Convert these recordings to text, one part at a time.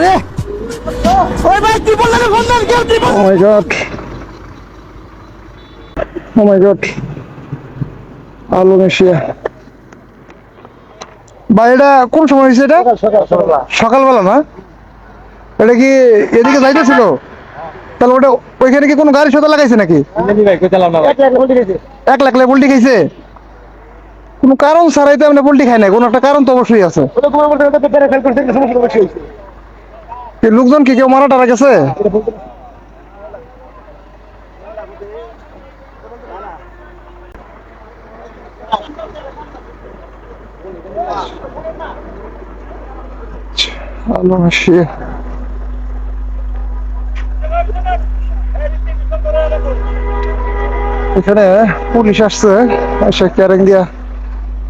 রে ওই ভাই ত্রিপলের ফোন দেন কেউ ত্রিপল ও মাই গড ও মাই গড আলো মেশিয়া ভাই এটা কোন সময় হয়েছে এটা সকালবেলা না এটা কি এদিকে যাইতেছিল তাহলে ওটা ওইখানে কি কোনো গাড়ি সোজা লাগাইছে নাকি এক লাখ পোল্ট্রি খাইছে কোনো কারণ ছাড়াই তো আমরা পোল্ট্রি খাই না কোনো একটা কারণ তো অবশ্যই আছে কি লোকজন কি কেউ মারা টারা গেছে আলো মেশিয়া এখানে পুলিশ আসছে এসে ক্যারেং দিয়া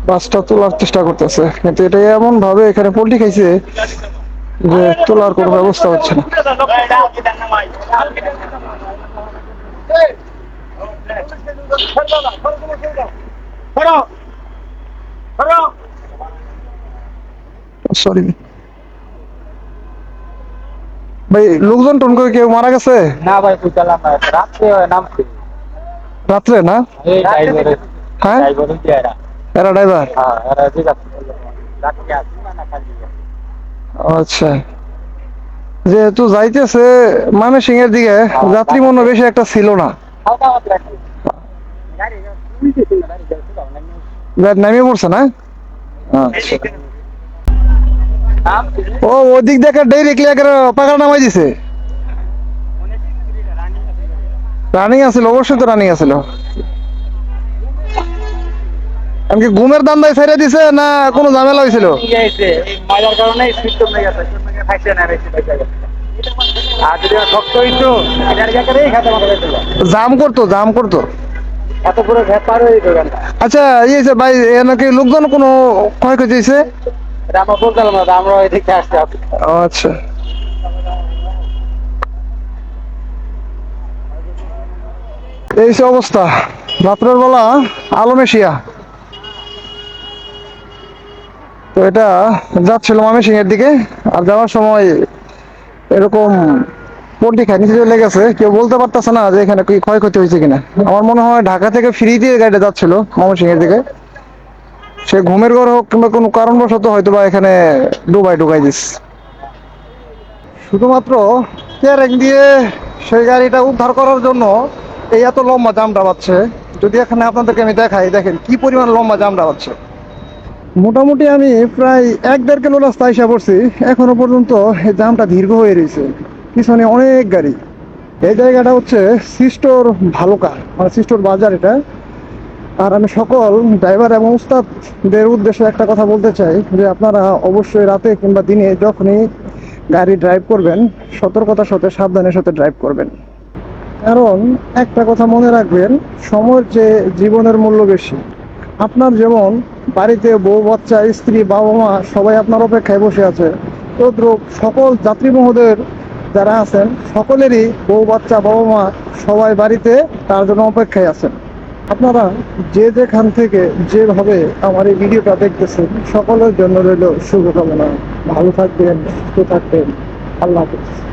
বাসটা তোলার চেষ্টা করতেছে কিন্তু এটা এমন ভাবে এখানে পোল্ট্রি খাইছে যে তোলার কোনো ব্যবস্থা হচ্ছে না সরি ভাই লোকজন টোন করে কেউ মারা গেছে না ভাই বুঝলাম না রাত্রে নামছে রাত্রে না এই ড্রাইভারে হ্যাঁ ড্রাইভারে দিয়ারা এরা ড্রাইভার হ্যাঁ এরা ঠিক আছে রাত্রে আসি না কালি আচ্ছা যেহেতু যাইতেছে ময়মনসিং এর দিকে যাত্রী মনে হয় বেশি একটা ছিল না হালকা মাত্রা একটু গাড়ি উল্টে ছিল গাড়ি নামিয়ে পড়ছে না আচ্ছা নাম ও ওদিক দেখে ডেইরি ক্লিয়ার পাকা নামাই দিছে রানিং আছিল অবশ্যই তো রানিং আছিল এমনকি ঘুমের দান্দায় ছেড়ে দিছে না কোনো ঝামেলা হয়েছিল গেছে এই মজার কারণে স্পিড কমে গেছে কমে ফাইছে না বেশি পয়সা গেছে আর যদি শক্ত হইতো গাড়ি করে খাতে মারা গেছিল জাম করতো এত পুরো ঘাট পার হয়ে গেল আচ্ছা ইয়েছে ভাই নাকি লোকজন কোনো ক্ষয়ক্ষতি হয়েছে এটা আমরা বলতাম না আমরা এদিকে আসতে আচ্ছা এই সে অবস্থা রাত্রের বেলা আলো মেশিয়া তো এটা যাচ্ছিল ময়মনসিং এর দিকে আর যাওয়ার সময় এরকম পোল্ট্রি খাই নিচে চলে গেছে কেউ বলতে পারতেছে না যে এখানে কি ক্ষয়ক্ষতি হয়েছে কিনা আমার মনে হয় ঢাকা থেকে ফ্রি দিয়ে গাড়িটা যাচ্ছিল ময়মনসিং এর দিকে সে ঘুমের ঘর হোক কিংবা কোনো কারণবশত হয়তো বা এখানে ঢুকাই দিস শুধুমাত্র ক্যারেং দিয়ে সেই গাড়িটা উদ্ধার করার জন্য এই এত লম্বা জামটা বাচ্ছে যদি এখানে আপনাদেরকে আমি দেখাই দেখেন কি পরিমাণ লম্বা জামটা বাচ্ছে মোটামুটি আমি প্রায় 1-1.5 কিলো রাস্তা এসে পড়ছি এখনো পর্যন্ত এই জামটা দীর্ঘ হয়ে রয়েছে পিছনে অনেক গাড়ি এই জায়গাটা হচ্ছে সিস্টোর ভালুকা মানে সিস্টোর বাজার এটা আর আমি সকল ড্রাইভার এবং উস্তাদদের উদ্দেশ্যে একটা কথা বলতে চাই যে আপনারা অবশ্যই রাতে কিংবা দিনে যখনই গাড়ি ড্রাইভ করবেন সতর্কতার সাথে সাবধানের সাথে ড্রাইভ করবেন কারণ একটা কথা মনে রাখবেন সময়ের চেয়ে জীবনের মূল্য বেশি আপনার যেমন বাড়িতে বউ বাচ্চা স্ত্রী বাবা মা সবাই আপনার অপেক্ষায় বসে আছে তদ্রূপ সকল যাত্রী মহোদয়ের যারা আছেন সকলেরই বউ বাচ্চা বাবা মা সবাই বাড়িতে তার জন্য অপেক্ষায় আছেন আপনারা যে যেখান থেকে যেভাবে আমার এই ভিডিওটা দেখতেছেন সকলের জন্য রইল শুভকামনা ভালো থাকবেন সুস্থ থাকবেন আল্লাহ হাফেজ